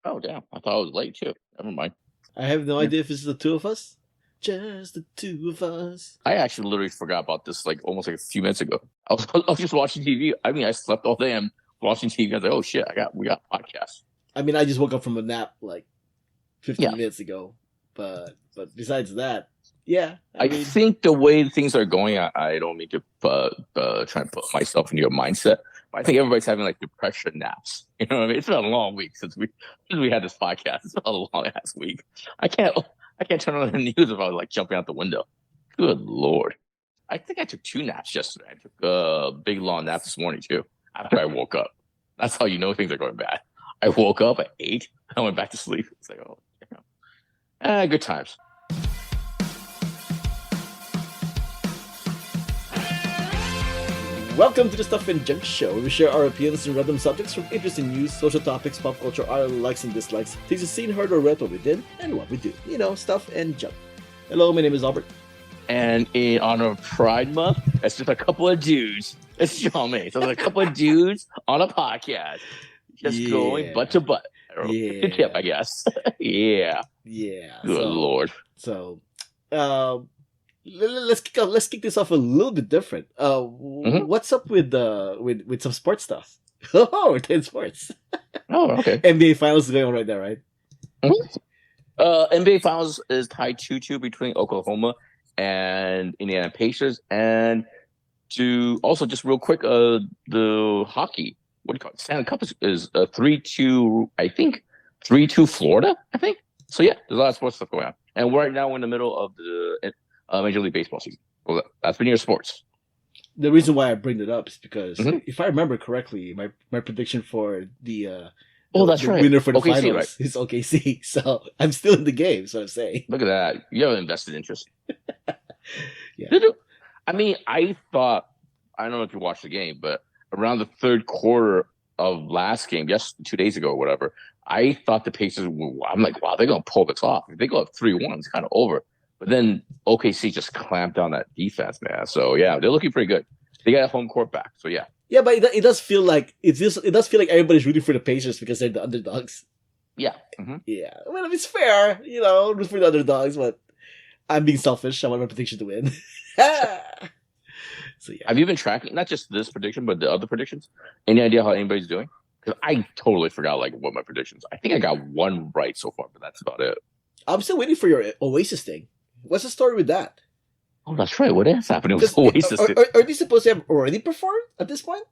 Oh, damn. I thought it was late too. Never mind. I have no Yeah. idea if it's the two of us. Just the two of us. I actually literally forgot about this like almost like a few minutes ago. I was just watching TV. I mean, I slept all day and watching TV. I was like, oh shit, we got podcasts. I mean, I just woke up from a nap like 15 Yeah. minutes ago. But besides that, yeah. I mean, think the way things are going, I don't mean to try and put myself into your mindset, but I think everybody's having like depression naps. You know what I mean? It's been a long week since we had this podcast. It's been a long ass week. I can't turn on the news without like jumping out the window. Good lord! I think I took 2 naps yesterday. I took a big long nap this morning too. After I woke up, that's how you know things are going bad. I woke up at 8. I went back to sleep. It's like, oh, good times. welcome to the Stuff and Junk Show, where we share our opinions on random subjects from interesting news, social topics, pop culture, our likes and dislikes, things we've seen, heard, or read, what we did, and what we do. You know, stuff and junk. Hello, my name is Albert. And in honor of Pride Month, it's just a couple of dudes. It's Jiaming. So there's a couple of dudes on a podcast, just going butt to butt. Yeah. Tip, I guess. Yeah. Yeah. Good lord. So, let's kick this off a little bit different. What's up with some sports stuff? Oh, we're playing sports. Oh, okay. NBA Finals is going on right now, right? NBA Finals is tied 2-2 between Oklahoma and Indiana Pacers. And to also just real quick, the hockey, what do you call it? Stanley Cup is 3-2, I think. 3-2 Florida, I think. So yeah, there's a lot of sports stuff going on. And right now we're in the middle of the Major League Baseball season. Well, that's been your sports. The reason why I bring it up is because if I remember correctly, my prediction for the that's right. winner for the OKC, finals right? is OKC. So I'm still in the game. So I'm saying. Look at that. You have an invested interest. Yeah. I mean, I thought, I don't know if you watched the game, but around the third quarter of last game, 2 days ago or whatever, I thought the Pacers I'm like, wow, they're going to pull this off. If they go up 3-1, it's kind of over. But then OKC just clamped down that defense, man. So yeah, they're looking pretty good. They got home court back. So yeah. Yeah, but it does feel like it does feel like everybody's rooting for the Pacers because they're the underdogs. Yeah. Yeah. Well, it's fair, root for the underdogs, but I'm being selfish. I want my prediction to win. So yeah. Have you been tracking not just this prediction, but the other predictions? Any idea how anybody's doing? Because I totally forgot like what my predictions. I think I got one right so far, but that's about it. I'm still waiting for your Oasis thing. What's the story with that? Oh, that's right. What is happening with Oasis? Are they supposed to have already performed at this point?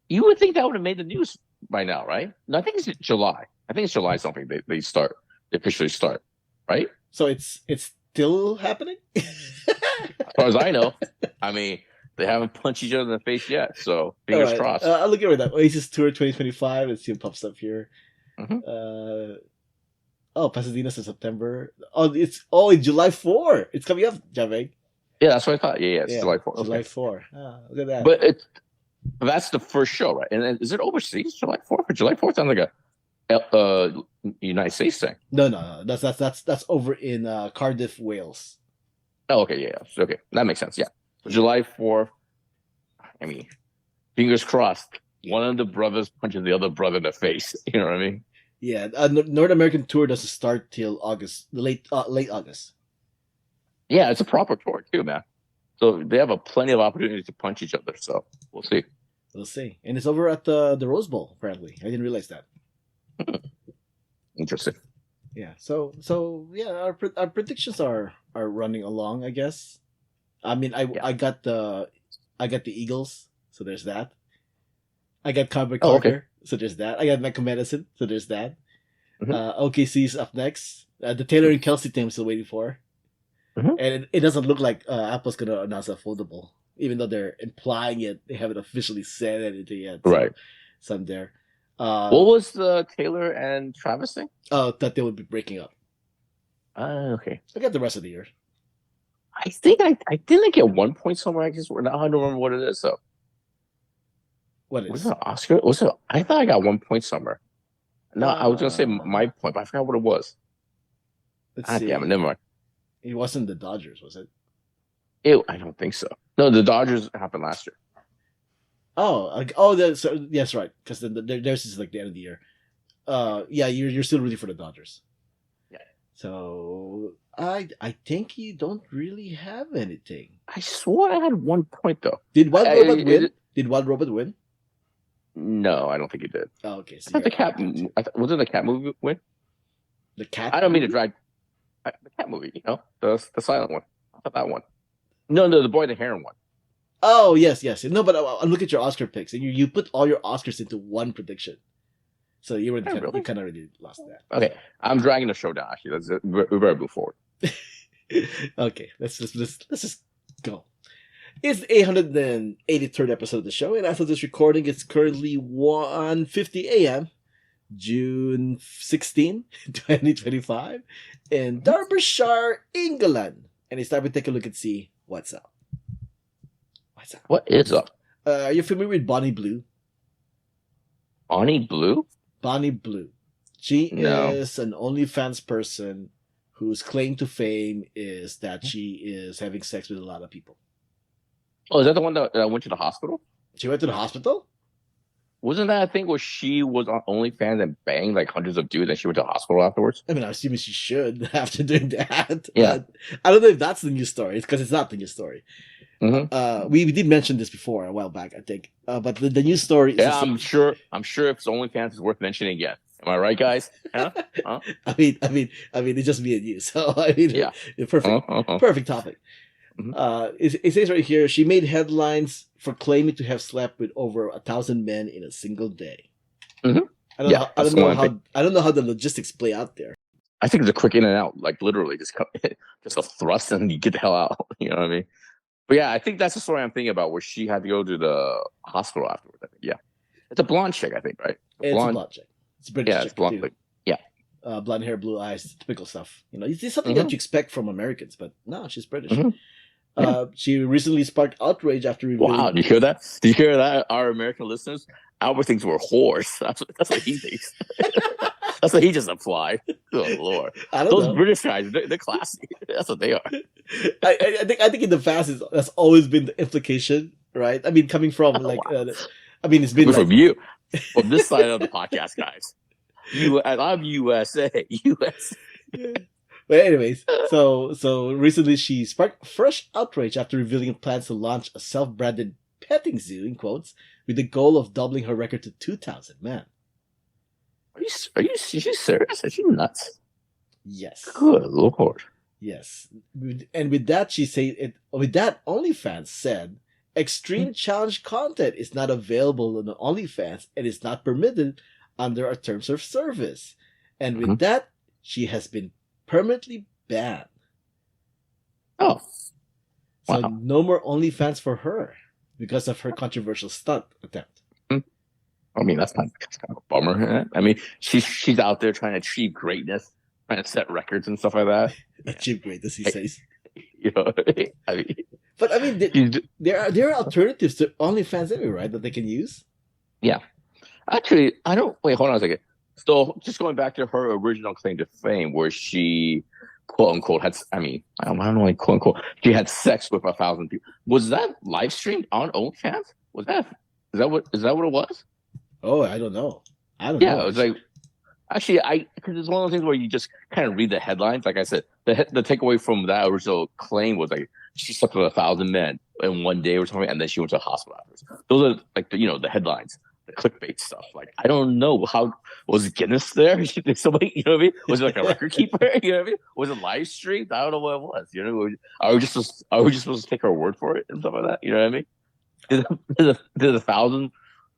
You would think that would have made the news by now, right? No, I think it's July. I think it's July something. They officially start, right? So it's still happening? As far as I know. I mean, they haven't punched each other in the face yet, so fingers crossed. I'll look at that. Oasis Tour 2025. Let's see what pops up here. Pasadena's in September. It's in July 4. It's coming up, Jiaming. Yeah, that's what I thought. Yeah, it's July 4. July 4. Look at that. But that's the first show, right? And is it overseas, July 4th? Or July 4th sounds like a United States thing. No. That's over in Cardiff, Wales. Oh, okay, yeah. Okay, that makes sense. Yeah. So July 4th. I mean, fingers crossed. One of the brothers punches the other brother in the face. You know what I mean? Yeah, North American tour doesn't start till August, late August. Yeah, it's a proper tour too, man. So they have plenty of opportunities to punch each other. So we'll see. We'll see. And it's over at the Rose Bowl. Apparently, I didn't realize that. Interesting. Yeah. So yeah, our predictions are running along, I guess. I mean, I got the Eagles, so there's that. I got Carver Carter. Okay. So there's that. I got Mecca Medicine. So there's that. OKC's up next. The Taylor and Kelsey team I'm still waiting for. And it doesn't look like Apple's going to announce a foldable. Even though they're implying it, they haven't officially said anything yet. So, right. Some there. What was the Taylor and Travis thing? That they would be breaking up. Okay. I got the rest of the year. I think I didn't get 1 point somewhere. I don't remember what it is, though. What is? Was it Oscar? I thought I got 1 point somewhere. No, I was gonna say my point, but I forgot what it was. Let's see. Damn it, never mind. It wasn't the Dodgers, was it? I don't think so. No, the Dodgers happened last year. Yes, right. Because theirs is like the end of the year. yeah, you're still rooting for the Dodgers. Yeah. So I think you don't really have anything. I swore I had one point though. Did Wild Robot win? Did Wild Robot win? No, I don't think he did. Oh, okay. So I thought the cat. Wasn't the cat movie win? The cat. I don't mean to drag. The cat movie, you know, the silent one. I thought that one. No, the boy in the heron one. Oh yes. No, but I look at your Oscar picks, and you put all your Oscars into one prediction. So you were really? you kind of already lost that. Okay, I'm dragging the show down. Actually, we better move forward. Okay, let's just go. It's the 883rd episode of the show, and as of this recording, it's currently 1:50 a.m. June 16, 2025, in Derbyshire, England. And it's time to take a look and see what's up. What's up? What is up? Are you familiar with Bonnie Blue? Bonnie Blue? Bonnie Blue. She is an OnlyFans person whose claim to fame is that she is having sex with a lot of people. Oh, is that the one that went to the hospital? She went to the hospital? Wasn't that a thing where she was on OnlyFans and banged like hundreds of dudes and she went to the hospital afterwards? I mean, I'm assuming she should after doing that. Yeah. But I don't know if that's the news story, because it's not the news story. Mm-hmm. We did mention this before a while back, I think. But the news story is... Yeah, I'm sure if it's OnlyFans, it's worth mentioning again. Am I right, guys? Huh? I mean, it's just me and you. So, I mean, yeah. Perfect topic. Mm-hmm. It says right here, she made headlines for claiming to have slept with over 1,000 men in a single day. Mm-hmm. I don't know how the logistics play out there. I think it's a quick in and out, like literally just a thrust and you get the hell out. You know what I mean? But yeah, I think that's the story I'm thinking about, where she had to go to the hospital afterwards. I think. Yeah, it's a blonde chick, I think, right? It's a blonde chick. It's a British chick. It's blonde. Like, yeah. Blonde hair, blue eyes, typical stuff. You know, it's something that you expect from Americans, but no, she's British. Mm-hmm. She recently sparked outrage after revealing... Wow, did you hear that? Did you hear that? Our American listeners, Albert thinks we're whores. That's what he thinks. That's what he just applied. Oh Lord, those British guys, they're classy. That's what they are. I think in the past that's always been the implication, right? I mean, coming from it's been from you, from this side of the podcast, guys. I'm USA. But anyways, so recently she sparked fresh outrage after revealing plans to launch a self-branded petting zoo, in quotes, with the goal of doubling her record to 2,000 men. Are you serious? Are you nuts? Yes. Good Lord. Yes. And with that, OnlyFans said, extreme challenge content is not available on OnlyFans and is not permitted under our terms of service. And with that, she has been permanently banned. Oh. So no more OnlyFans for her because of her controversial stunt attempt. I mean, that's kind of a bummer. I mean, she's out there trying to achieve greatness, trying to set records and stuff like that. Achieve greatness, he says. You know, I mean, but I mean, there are alternatives to OnlyFans anyway, right? That they can use. Yeah. Actually, I don't. Wait, hold on a second. So, just going back to her original claim to fame, where she, quote unquote, had. I mean, I don't know, like, quote unquote, she had sex with 1,000 people. Was that live streamed on OnlyFans? Is that what it was? Oh, I don't know. I don't know. Yeah, it was like, actually, because it's one of those things where you just kind of read the headlines. Like I said, the takeaway from that original claim was like she slept with 1,000 men in one day or something, and then she went to the hospital afterwards. Those are like the headlines, the clickbait stuff. Like, I don't know how was Guinness there? Somebody, you know what I mean? Was it like a record keeper? You know what I mean? Was it live streamed? I don't know what it was. You know, are we just supposed to take her word for it and stuff like that? You know what I mean?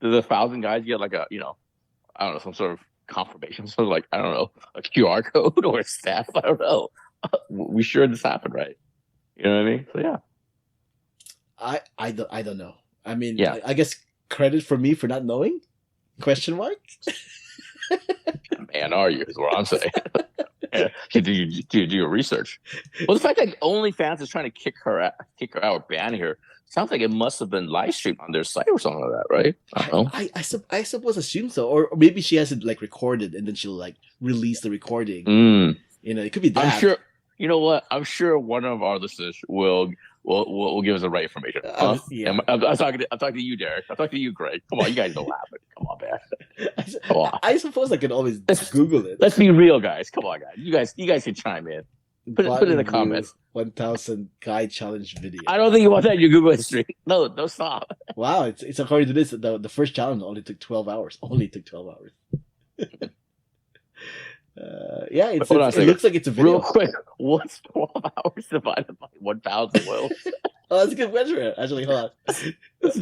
Did 1,000 guys get like a, I don't know, some sort of confirmation, so like, I don't know, a QR code or a staff? I don't know. We sure this happened, right? You know what I mean? So yeah. I don't know. I mean, yeah. I guess credit for me for not knowing? Question mark? Man, are you? Is what I'm saying. Yeah. Do your research? Well, the fact that OnlyFans is trying to kick her out, ban her, sounds like it must have been live streamed on their site or something like that, right? I don't know. I suppose assume so, or maybe she has it like recorded and then she'll like release the recording. You know, it could be that. I'm sure. You know what? I'm sure one of our listeners will will give us the right information. Huh? Yeah. I'm talking to you, Derek. I'm talking to you, Greg. Come on, you guys know what happened. Come on, man. Come on. I suppose I can always Google it. Let's be real, guys. Come on, guys. You guys can chime in. Put it in the comments. 1,000 guy challenge video. I don't think you want that in your Google history. No, stop. Wow, it's according to this, the first challenge only took 12 hours. Yeah, it looks like it's a video. Real quick, what's 12 hours divided by 1,000 whales? Oh, that's a good question. Actually, hold on. This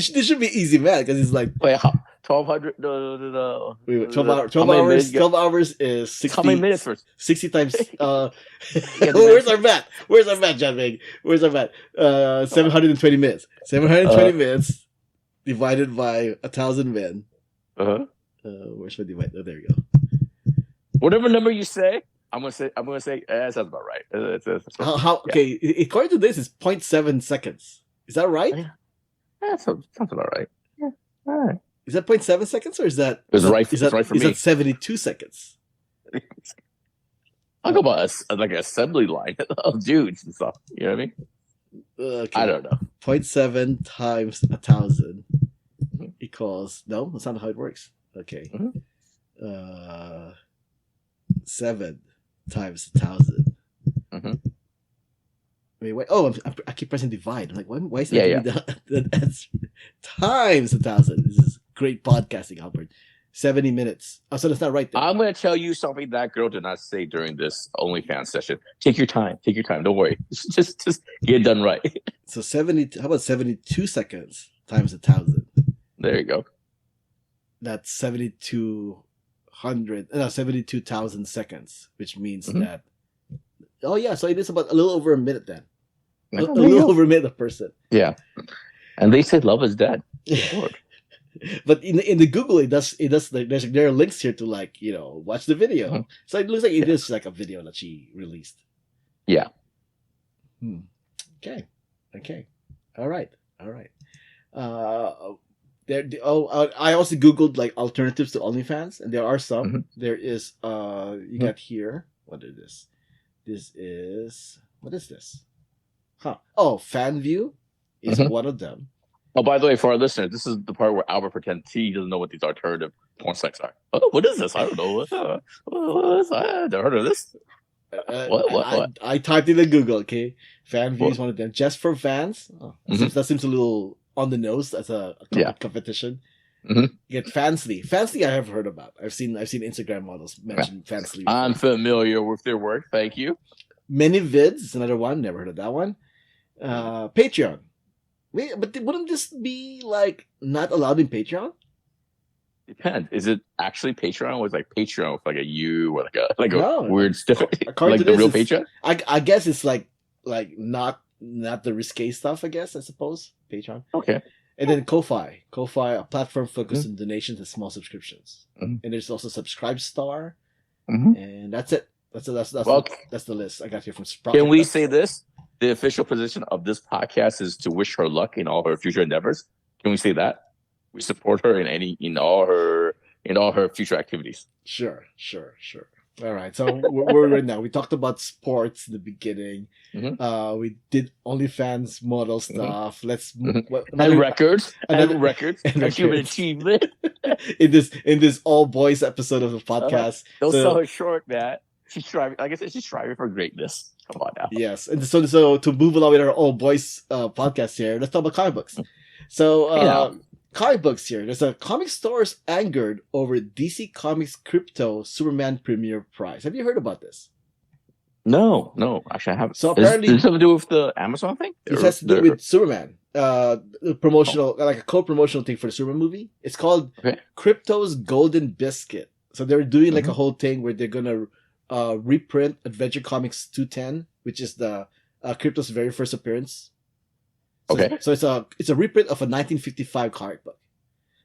This should be easy, man, because it's like wait, 1,200? No. Wait, 12 hours is 60. How many minutes first? 60 times. Where's our math? Jiaming? Where's our math? 720 minutes. 720 minutes divided by 1,000 men. Where's my divide? Oh, there we go. Whatever number you say, I'm gonna say. That sounds about right. Okay, according to this, it's 0.7 seconds. Is that right? Yeah, sounds about right. Yeah, all right. Is that 0.7 seconds or is that? It's right for me. Is that 72 seconds? Talk about like an assembly line of dudes and stuff. You know what I mean? Okay. I don't know. 0.7 times 1,000 equals that's not how it works. Okay. 7 times 1,000. Wait. Oh, I keep pressing divide. I'm like, why is that the answer? Times 1,000. This is great podcasting, Albert. 70 minutes. Oh, so that's not right there. I'm going to tell you something that girl did not say during this OnlyFans session. Take your time. Don't worry. Just get it done right. So 70. How about 72 seconds times 1,000? There you go. That's 72,000 seconds, which means that. Oh yeah, so it is about a little over a minute then. A little over a minute a person. Yeah, and they say love is dead. Lord. But in the Google, it does like there are links here to like watch the video. So it looks like it is like a video that she released. Yeah. Okay. All right. I also Googled like alternatives to OnlyFans, and there are some. There is you got here. What is this? What is this? Oh, FanView is one of them. Oh, by the way, for our listeners, this is the part where Albert pretends he doesn't know what these alternative porn sites are. Oh, what is this? I don't know. I never heard of this. What? I typed in the Google. Okay, FanView is one of them. Just for fans. That seems a little on the nose as a competition. You get Fansly. Fansly I have heard about. I've seen Instagram models mention Fansly. I'm familiar with their work. Thank you. ManyVids is another one. Never heard of that one. Patreon. Wait, but wouldn't this be like not allowed in Patreon? Depends. Is it actually Patreon, or is like Patreon with like a U or like a weird stiff like the real Patreon? I guess it's like not the risque stuff. I suppose Patreon. Okay. And then Ko-Fi, a platform focused on donations and small subscriptions. And there's also Subscribestar, and that's it. That's the list I got here from Sprocket. Can we say this? The official position of this podcast is to wish her luck in all her future endeavors. Can we say that? We support her in all her future activities. Sure. All right. So we're right now. We talked about sports in the beginning. We did OnlyFans model stuff. Let's and records. Human achievement. in this all boys episode of the podcast. Don't sell her short, Matt. She's striving. Like I said, she's striving for greatness. Come on now. Yes, and so to move along with our all boys podcast here, let's talk about comic books. So comic books here. There's a comic stores angered over DC Comics Crypto Superman premiere price. Have you heard about this? No, actually I haven't. So apparently, does it have to do with the Amazon thing? It has to do with Superman. The promotional, like a co-promotional thing for the Superman movie. It's called Crypto's Golden Biscuit. So they're doing like a whole thing where they're gonna reprint Adventure Comics 210, which is the Crypto's very first appearance. So it's a reprint of a 1955 comic book.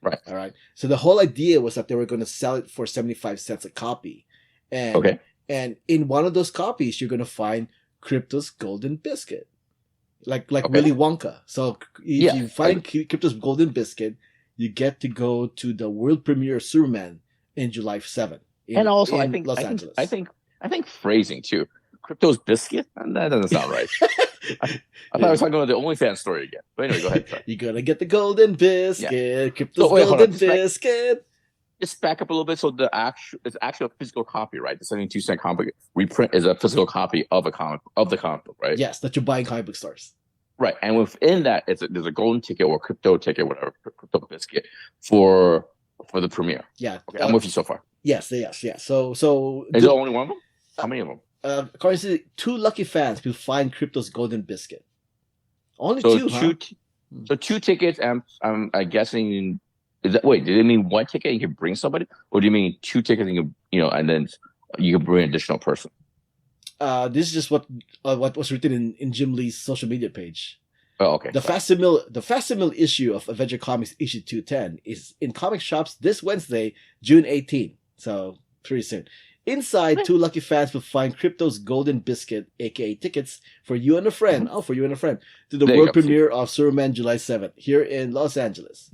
Right. All right. So the whole idea was that they were going to sell it for 75 cents a copy. And in one of those copies, you're going to find Crypto's Golden Biscuit. Like Willy Wonka. So if you find Crypto's Golden Biscuit, you get to go to the world premiere of Superman in July 7th. And also, I think Los Angeles. I think phrasing too. Crypto's Biscuit? That doesn't sound right. I thought I was talking about the OnlyFans story again. But anyway, go ahead. Sorry. You're gonna get the golden biscuit, crypto's So wait, hold on. golden biscuit. Just back up a little bit. So it's actually a physical copy, right? The 72-cent comic reprint is a physical copy of the comic book, right? Yes, that you buy in comic book stores. Right, and within that, there's a golden ticket or crypto ticket, whatever, crypto biscuit for the premiere. Yeah, okay, I'm with you so far. Yes. So is there only one of them? How many of them? According to 2 lucky fans will find crypto's golden biscuit. Only so 2, huh? So 2 tickets, and I'm guessing. Wait, did it mean 1 ticket and you can bring somebody, or do you mean 2 tickets and and then you can bring an additional person? This is just what was written in Jim Lee's social media page. Oh, okay. The facsimile issue of Avenger Comics issue 210 is in comic shops this Wednesday, June 18th. So pretty soon. Inside, 2 lucky fans will find crypto's golden biscuit, aka tickets, for you and a friend. Oh, for you and a friend to the world premiere of Superman July 7th here in Los Angeles.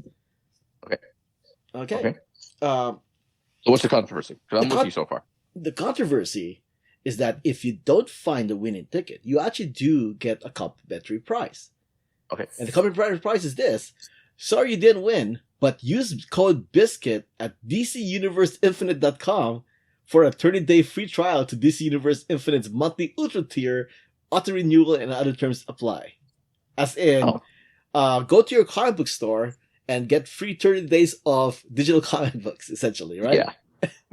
Okay. So what's the controversy? Because I'm with you so far. The controversy is that if you don't find the winning ticket, you actually do get a complimentary prize. Okay. And the complimentary prize is this. Sorry you didn't win, but use code BISCUIT at DCUniverseInfinite.com for a 30-day free trial to DC Universe Infinite's monthly Ultra tier, auto-renewal, and other terms apply. As in, go to your comic book store and get free 30 days of digital comic books, essentially, right?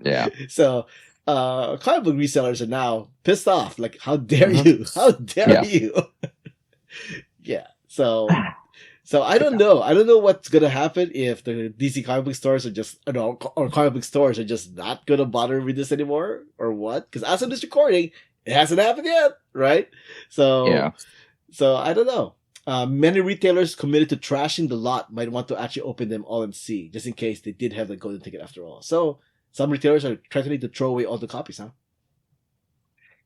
Yeah. So, comic book resellers are now pissed off. Like, how dare you? How dare you? Yeah. So I don't know. I don't know what's gonna happen if the DC comic book stores are just, or comic book stores are just not gonna bother with this anymore, or what? Because as of this recording, it hasn't happened yet, right? So I don't know. Many retailers committed to trashing the lot might want to actually open them all and see, just in case they did have the golden ticket after all. So some retailers are threatening to throw away all the copies, huh?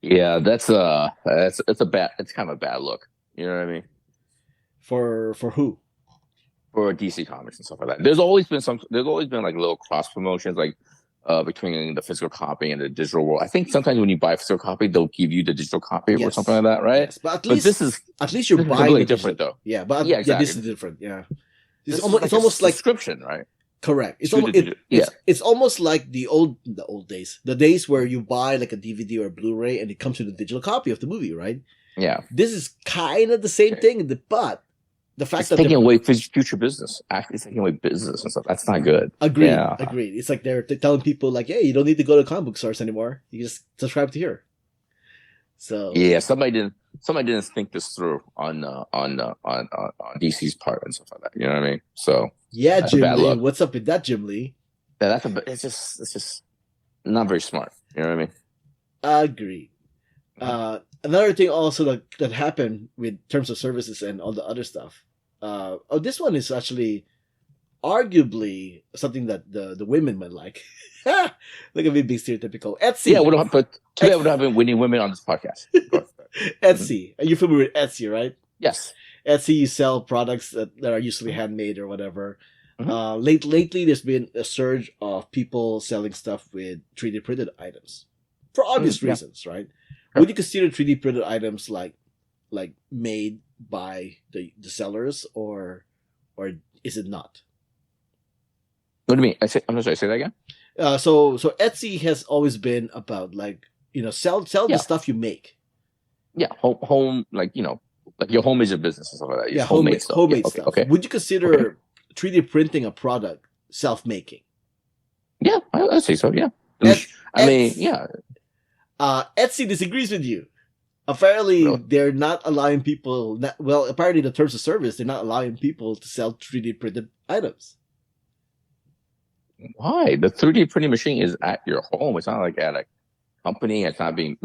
Yeah, it's kind of a bad look. You know what I mean? For who? For DC Comics and stuff like that. There's always been like little cross promotions, like between the physical copy and the digital world. I think sometimes when you buy a physical copy, they'll give you the digital copy or something like that, right? Yes, but this is you're buying completely different though. Yeah, but exactly. this is different. Yeah, it's almost like subscription, right? Correct. It's almost like the old days, the days where you buy like a DVD or a Blu-ray and it comes with a digital copy of the movie, right? Yeah. This is kind of the same thing, but the fact that taking away future business, actually taking away business and stuff, that's not good. Agreed. It's like they're telling people like, hey, you don't need to go to comic book stores anymore. You just subscribe to here. So yeah, somebody didn't think this through on DC's part and stuff like that. You know what I mean? So yeah, Jim Lee, what's up with that, Jim Lee? Yeah, it's just not very smart. You know what I mean? Agreed. Another thing also that happened with terms of services and all the other stuff. This one is actually arguably something that the women might like. Look at me being stereotypical. Etsy. Yeah, today we don't have winning women on this podcast. Etsy. Are you familiar with Etsy, right? Yes. Etsy, you sell products that are usually handmade or whatever. Mm-hmm. Lately, there's been a surge of people selling stuff with 3D printed items for obvious reasons, right? Would you consider 3D printed items like made by the sellers, or is it not? What do you mean? I'm sorry. Say that again. So Etsy has always been about sell the stuff you make. Yeah, home like your home is your business and stuff like that. Yeah, homemade stuff. Okay. Would you consider 3D printing a product self-making? Yeah, I say so. Yeah. Etsy disagrees with you. Apparently, they're not allowing people. Apparently, the terms of service, they're not allowing people to sell 3D printed items. Why? The 3D printing machine is at your home. It's not like at a company. It's not being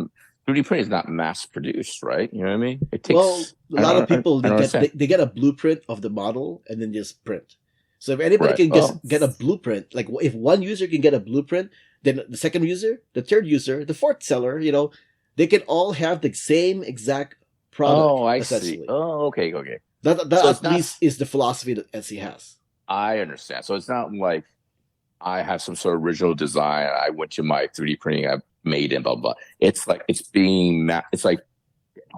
3D print is not mass produced, right? You know what I mean? It takes. Well, a lot of people they get a blueprint of the model and then just print. So if anybody can just get a blueprint, like if one user can get a blueprint, then the second user, the third user, the fourth seller, they can all have the same exact product. Oh, I see. Oh, okay. That so at least is the philosophy that Etsy has. I understand. So it's not like I have some sort of original design. I went to my 3D printing, I made it, blah, blah. It's like it's being, it's like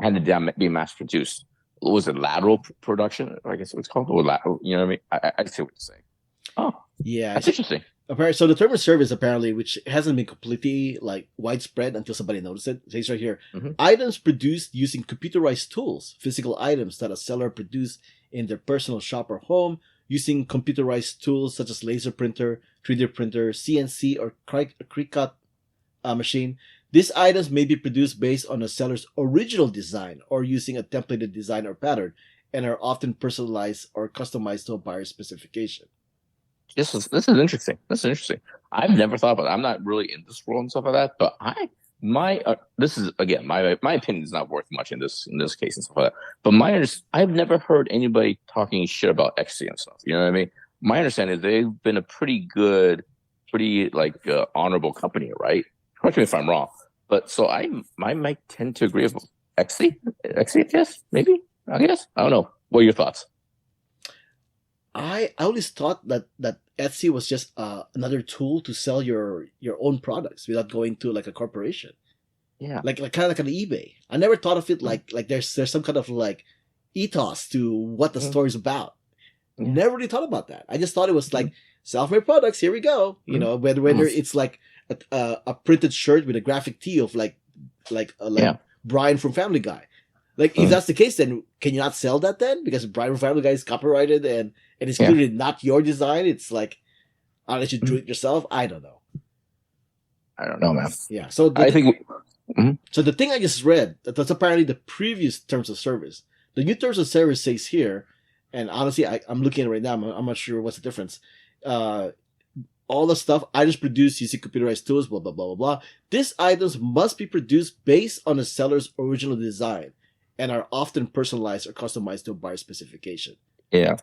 had to be mass produced. What was it, lateral production? I guess it's called, or lateral. You know what I mean? I see what you're saying. Oh, Yeah, that's interesting. apparently, so the term of service apparently, which hasn't been completely like widespread until somebody noticed it, says right here: items produced using computerized tools, physical items that a seller produced in their personal shop or home using computerized tools such as laser printer, 3D printer, CNC, or Cricut machine. These items may be produced based on a seller's original design or using a templated design or pattern, and are often personalized or customized to a buyer's specification. This is interesting. This is interesting. I've never thought about it. I'm not really in this world and stuff like that, but this is again my opinion is not worth much in this case and stuff like that. But I've never heard anybody talking shit about Etsy and stuff. You know what I mean? My understanding is they've been a pretty good, honorable company, right? Correct me if I'm wrong. But so I might tend to agree with Etsy. Etsy, yes, maybe. I guess I don't know. What are your thoughts? I always thought that Etsy was just another tool to sell your own products without going to like a corporation. Yeah, like kind of like an eBay. I never thought of it like there's some kind of like ethos to what the store is about. Yeah. Never really thought about that. I just thought it was like self-made products. Here we go. You know, whether it's like a printed shirt with a graphic tee of like Brian from Family Guy. Like if that's the case, then can you not sell that then? Because Brian from Family Guy is copyrighted and it's clearly not your design. It's like, unless you do it yourself. I don't know. I don't know, man. Yeah. So I think. So the thing I just read, that's apparently the previous terms of service. The new terms of service says here, and honestly, I'm looking at it right now. I'm not sure what's the difference. All the stuff items produced using computerized tools, blah blah blah blah blah. These items must be produced based on the seller's original design, and are often personalized or customized to a buyer's specification. Yeah.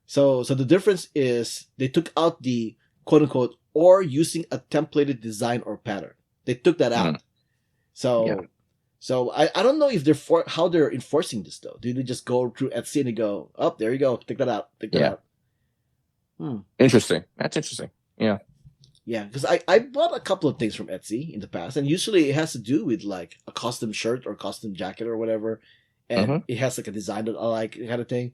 So the difference is they took out the quote unquote or using a templated design or pattern. They took that out. So I don't know if how they're enforcing this though. Do they just go through Etsy and they go, oh, there you go, take that out, take that out? Interesting. That's interesting. Yeah. Yeah, because I bought a couple of things from Etsy in the past, and usually it has to do with like a custom shirt or custom jacket or whatever, and it has like a design that I like, kind of thing.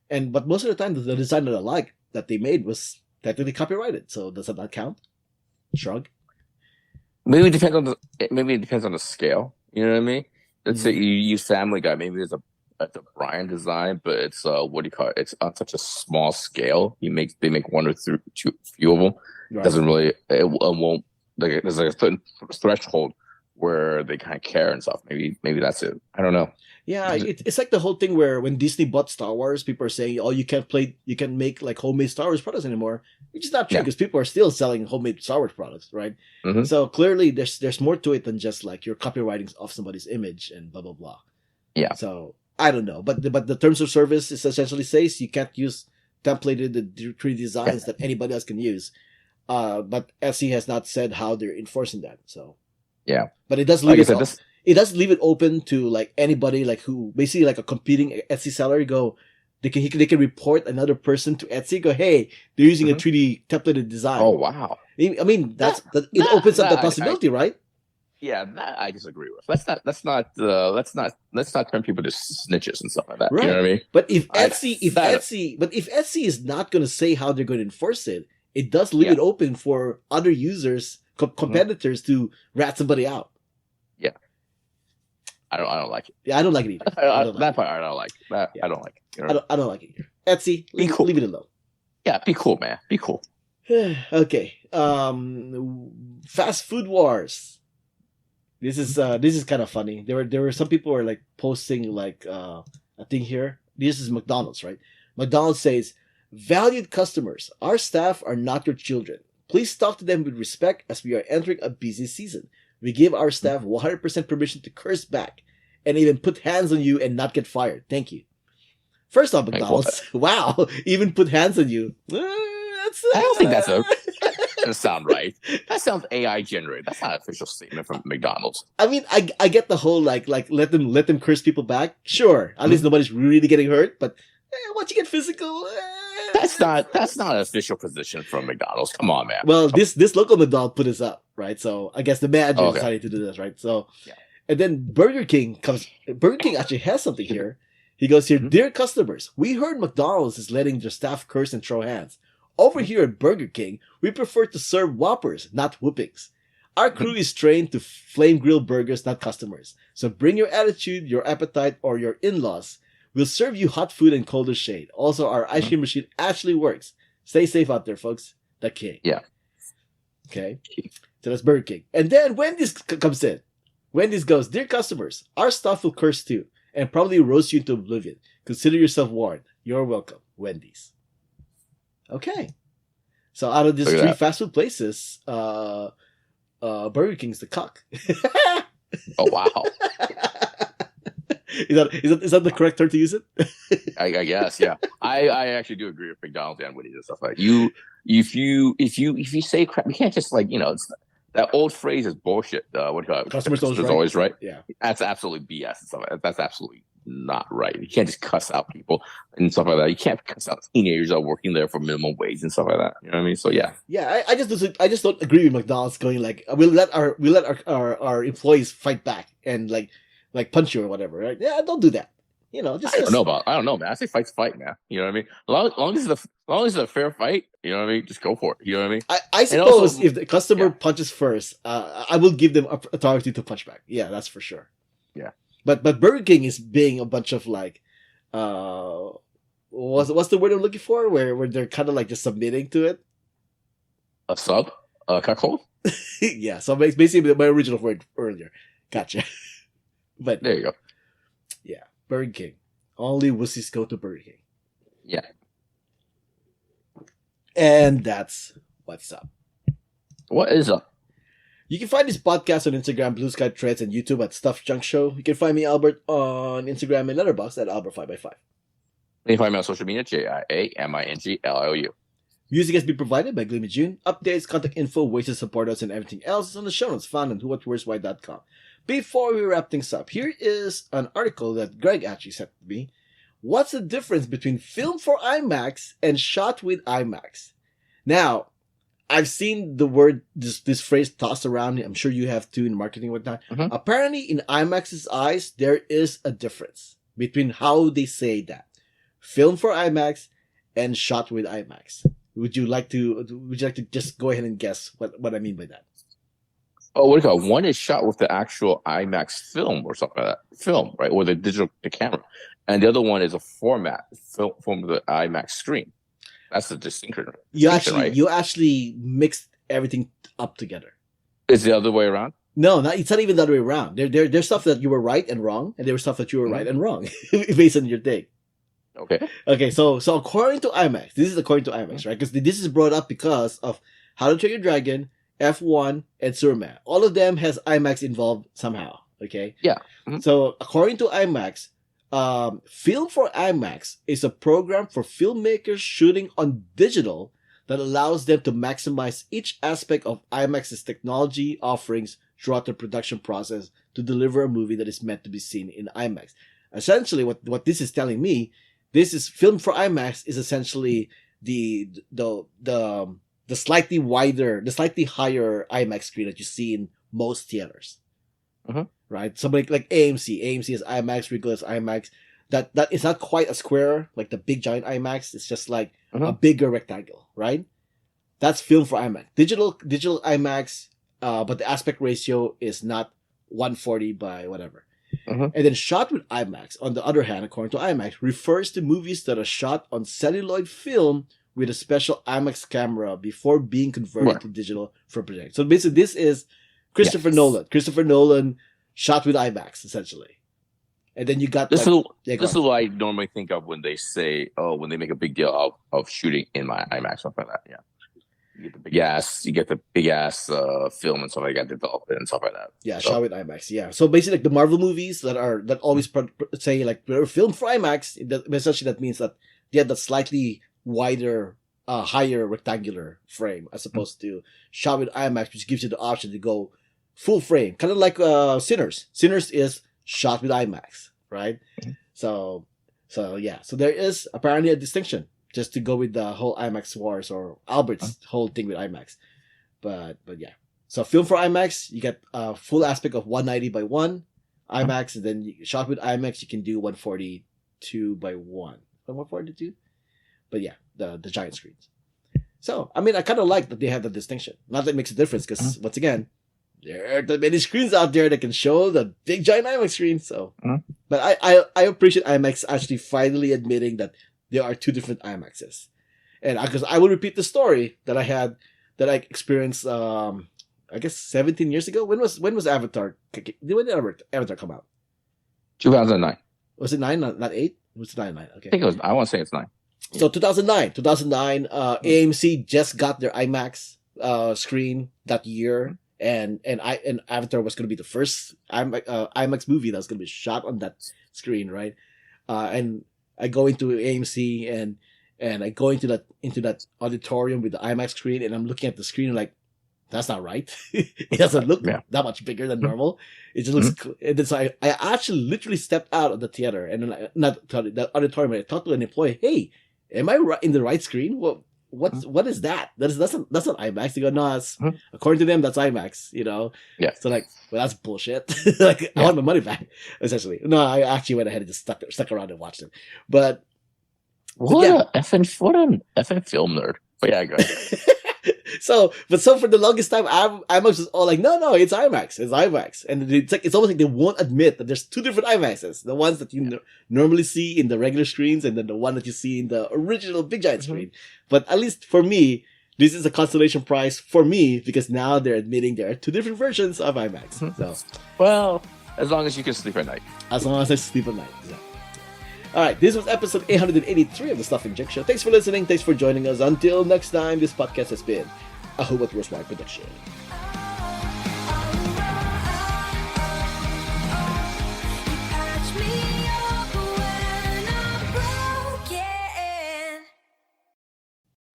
But most of the time, the design that I like that they made was technically copyrighted. So does that not count? Shrug. Maybe it depends on the scale. You know what I mean? Let's say you use Family Guy. Maybe there's a Brian design, but it's what do you call it? It's on such a small scale. They make one or two few of them. Right. Doesn't really it won't like there's like a certain threshold where they kind of care and stuff. Maybe that's it. I don't know. Yeah, it's like the whole thing where when Disney bought Star Wars, people are saying, "Oh, you can't make like homemade Star Wars products anymore," which is not true because people are still selling homemade Star Wars products, right? So clearly, there's more to it than just like you're copywriting off somebody's image and blah blah blah. Yeah. So I don't know, but the terms of service is essentially says you can't use templated 3D designs that anybody else can use. But Etsy has not said how they're enforcing that. So yeah, but it does leave it does leave it open to like anybody like who basically like a competing Etsy seller go. They can report another person to Etsy. Go, hey, they're using a 3D templated design. Oh wow! I mean, it opens up the possibility, right? Yeah, that I disagree with. Let's not turn people to snitches and stuff like that. Right. You know what I mean? But if Etsy is not going to say how they're going to enforce it, it does leave it open for other users, competitors to rat somebody out. Yeah, I don't like it. Yeah, I don't like it either. That part I don't like. I don't like it. You know? I don't like it either. Etsy, leave it alone. Yeah, be cool, man. Be cool. Okay. Fast food wars. This is kind of funny. There were some people who are like posting like a thing here. This is McDonald's, right? McDonald's says, "Valued customers, our staff are not your children. Please talk to them with respect as we are entering a busy season. We give our staff 100% permission to curse back and even put hands on you and not get fired. Thank you." First off, McDonald's, wow, even put hands on you. I don't think that doesn't sound right. That sounds AI generated. That's not an official statement from McDonald's. I mean, I get the whole like let them curse people back. Sure, at least nobody's really getting hurt. But once you get physical, that's not an official position from McDonald's. Come on, man. Well, this local McDonald's put this up, right? So I guess the manager decided to do this, right? So, And then Burger King comes. Burger King actually has something here. He goes here, dear customers, we heard McDonald's is letting their staff curse and throw hands. Over here at Burger King, we prefer to serve Whoppers, not whoopings. Our crew is trained to flame grill burgers, not customers. So bring your attitude, your appetite, or your in-laws. We'll serve you hot food and colder shade. Also, our ice cream machine actually works. Stay safe out there, folks. The King. Yeah. Okay. So that's Burger King. And then Wendy's comes in. Wendy's goes, dear customers, our staff will curse too and probably roast you into oblivion. Consider yourself warned. You're welcome. Wendy's. Okay. So out of these three fast food places, Burger King's the cock. Oh, wow. Is that the correct term to use it? I guess, yeah. I actually do agree with McDonald's and Wendy's and stuff like that. If you say crap, you can't just it's that old phrase is bullshit. What do you call it? Customers always right. Yeah, that's absolutely BS and stuff like that. That's absolutely not right. You can't just cuss out people and stuff like that. You can't cuss out teenagers that are working there for minimum wage and stuff like that. You know what I mean? So yeah. Yeah, I just don't agree with McDonald's going like we'll let our employees fight back and like punch you or whatever, right? Yeah, don't do that. I don't know, man. I say fight's fight, man. You know what I mean? Long as it's a fair fight, you know what I mean? Just go for it. You know what I mean? I suppose also, if the customer punches first, I will give them authority to punch back. Yeah, that's for sure. Yeah. But Burger King is being a bunch of like, what's the word I'm looking for? Where they're kind of like just submitting to it. A sub, cuckold. Yeah. So basically my original word earlier. Gotcha. But there you go. Yeah, Burger King. Only wussies go to Burger King. Yeah. And that's what's up. What is up? You can find this podcast on Instagram, Blue Sky Threads, and YouTube at Stuff Junk Show. You can find me, Albert, on Instagram and Letterboxd at Albert5x5. You can find me on social media, JIAMINGLIOU. Music has been provided by Gloomy June. Updates, contact info, ways to support us, and everything else is on the show notes found on whowhatwhereswhy.com. Before we wrap things up, here is an article that Greg actually sent to me. What's the difference between film for IMAX and shot with IMAX? Now, I've seen the word, this phrase tossed around. I'm sure you have too in marketing and whatnot. Mm-hmm. Apparently, in IMAX's eyes, there is a difference between how they say that. Film for IMAX and shot with IMAX. Would you like to just go ahead and guess what I mean by that? Oh, what do you call it? One is shot with the actual IMAX film or something like that. Film, right? Or the camera. And the other one is a format from the IMAX screen. That's the distinction. You actually mixed everything up together. Is the other way around? No, it's not even the other way around. There's stuff that you were right and wrong, and there was stuff that you were right and wrong based on your take. Okay. So according to IMAX, this is according to IMAX, right? Because this is brought up because of How to Train Your Dragon, F1, and Superman. All of them has IMAX involved somehow. Okay. Yeah. Mm-hmm. So according to IMAX, Film for IMAX is a program for filmmakers shooting on digital that allows them to maximize each aspect of IMAX's technology offerings throughout the production process to deliver a movie that is meant to be seen in IMAX. Essentially, what this is telling me, this is Film for IMAX is essentially the slightly wider, the slightly higher IMAX screen that you see in most theaters. Mm-hmm. Right? Somebody like AMC. AMC is IMAX, Regal is IMAX. That is not quite a square, like the big giant IMAX. It's just like a bigger rectangle, right? That's Film for IMAX. Digital IMAX, but the aspect ratio is not 140 by whatever. And then shot with IMAX, on the other hand, according to IMAX, refers to movies that are shot on celluloid film with a special IMAX camera before being converted to digital for projection. So basically, this is Christopher Nolan. Christopher Nolan shot with IMAX, essentially. And then you got this is what I normally think of when they say, when they make a big deal of shooting in my IMAX, stuff like that. Yeah. You get the big ass film and stuff like that developed and stuff like that. Yeah, shot with IMAX. Yeah, so basically, like the Marvel movies that always say like we're filmed for IMAX. Essentially, that means that they had that slightly wider, higher rectangular frame as opposed to shot with IMAX, which gives you the option to go full frame, kind of like Sinners. Sinners is shot with IMAX, right? So there is apparently a distinction. Just to go with the whole IMAX wars or Albert's whole thing with IMAX. But yeah. So Film for IMAX, you get a full aspect of 190 by 1. IMAX, and then shot with IMAX, you can do 142 by 142. But yeah, the giant screens. So I mean, I kind of like that they have the distinction. Not that it makes a difference, because once again, there are many screens out there that can show the big giant IMAX screen. So, but I appreciate IMAX actually finally admitting that there are two different IMAXs, and because I will repeat the story that I experienced. I guess 17 years ago. When was Avatar? When did Avatar come out? 2009. Was it 9? Not 8? It was 9. Okay. I think it was. I want to say it's 9. So 2009. AMC just got their IMAX screen that year, and Avatar was going to be the first IMAX movie that was going to be shot on that screen, right? And I go into AMC and I go into that auditorium with the IMAX screen, and I'm looking at the screen and like, that's not right. It doesn't look that much bigger than normal. It just looks. And then so I actually literally stepped out of the theater and then the auditorium. And I talked to an employee. Hey, am I in the right screen? What is that? That's not IMAX. They go, no, that's according to them, that's IMAX. You know. Yeah. So like, well, that's bullshit. Like I want my money back. Essentially, no, I actually went ahead and just stuck around and watched it. But what an effing film nerd. But yeah, go ahead. So for the longest time, IMAX was all like, no, it's IMAX, and it's almost like they won't admit that there's two different IMAXs: the ones that you normally see in the regular screens, and then the one that you see in the original big giant screen. But at least for me, this is a consolation prize for me because now they're admitting there are two different versions of IMAX. So, well, as long as you can sleep at night. As long as I sleep at night. Yeah. All right, this was episode 883 of the Stuff and Jake Show. Thanks for listening. Thanks for joining us. Until next time, this podcast has been a Who What Worldwide production.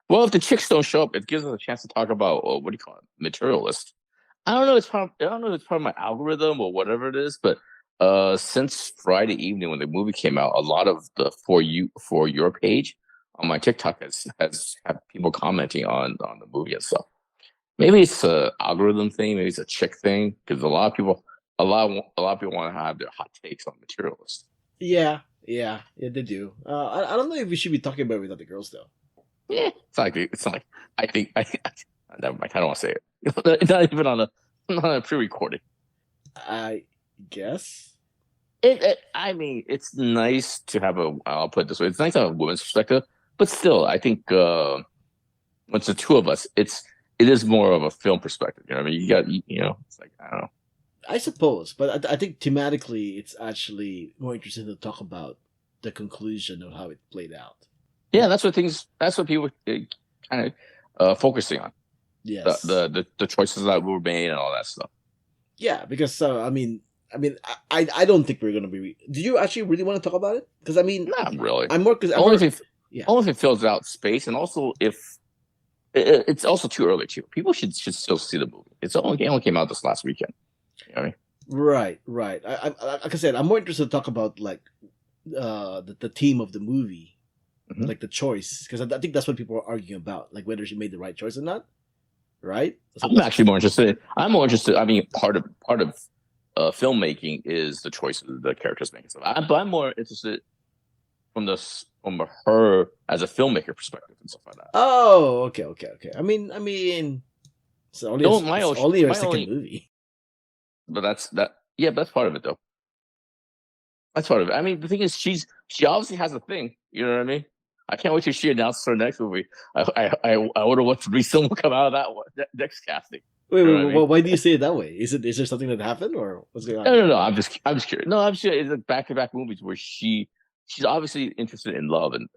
Well, if the chicks don't show up, it gives us a chance to talk about what do you call it, Materialists. I don't know. If it's part of my algorithm or whatever it is, but since Friday evening when the movie came out, a lot of the for your page on my TikTok has had people commenting on the movie and stuff. Maybe it's a algorithm thing. Maybe it's a chick thing because a lot of people want to have their hot takes on Materialists. Yeah, they do. I don't know if we should be talking about it with other girls though. Yeah, it's like I think never mind. I don't want to say it. It's not even on a pre-recording. I guess. I mean, it's nice to have I'll put it this way. It's nice to have a woman's perspective, but still, I think when it's the two of us, it is more of a film perspective. You know what I mean? You got, it's like, I don't know. I suppose, but I think thematically, it's actually more interesting to talk about the conclusion of how it played out. Yeah, that's what people kind of focusing on. Yes. The choices that were made and all that stuff. Yeah, because I don't think we're gonna be. Do you actually really want to talk about it? Because I mean, not really. Only if it fills out space, and also if it's also too early too. People should still see the movie. It only came out this last weekend. You know what I mean? Right. I like I said, I'm more interested to talk about like the theme of the movie, like the choice, because I think that's what people are arguing about, like whether she made the right choice or not. Right. So I'm actually more interested. I mean, part of filmmaking is the choices the characters make. So I'm more interested from her as a filmmaker perspective and stuff like that. Oh, okay. I mean, it's only her second movie. But that's part of it though. That's part of it. I mean, the thing is, she obviously has a thing. You know what I mean? I can't wait till she announces her next movie. I wonder what threesome will come out of that next casting. Wait, why do you say it that way? Is there something that happened or what's going on? No. I'm just curious. No, I'm sure it's like back-to-back movies where she's obviously interested in love and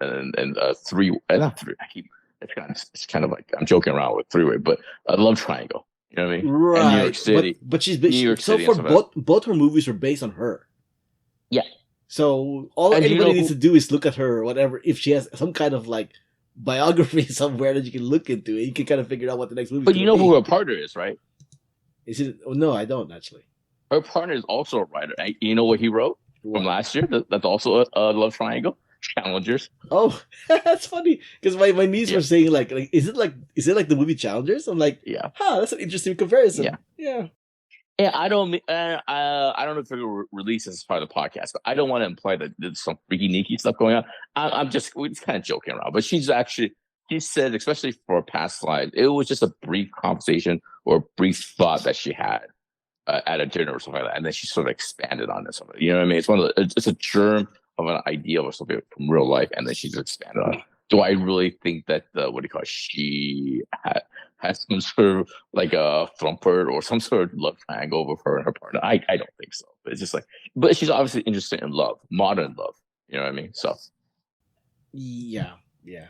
not three. It's kind of like I'm joking around with three-way, but a love triangle. You know what I mean? Right. And New York City. But she's New York City. So far, both her movies were based on her. Yeah. So all anybody needs to do is look at her or whatever. If she has some kind of like biography somewhere that you can look into, and you can kind of figure out what the next movie. But you know who her partner is, right? Is it? Oh, no, I don't actually. Her partner is also a writer. You know what he wrote from last year? That's also a love triangle. Challengers. Oh, that's funny because my niece were saying like is it like the movie Challengers? I'm like, yeah. That's an interesting comparison. Yeah. Yeah, I don't know if we're release this as part of the podcast, but I don't want to imply that there's some freaky sneaky stuff going on. We're just kind of joking around. But she said, especially for past lives, it was just a brief conversation or a brief thought that she had at a dinner or something like that, and then she sort of expanded on this. You know what I mean? It's a germ of an idea or something from real life, and then she just expanded on it. Do I really think that what do you call it, she has some sort of like a thumper or some sort of love triangle with her and her partner? I don't think so. But it's just like, but she's obviously interested in love, modern love. You know what I mean? So Yeah, yeah.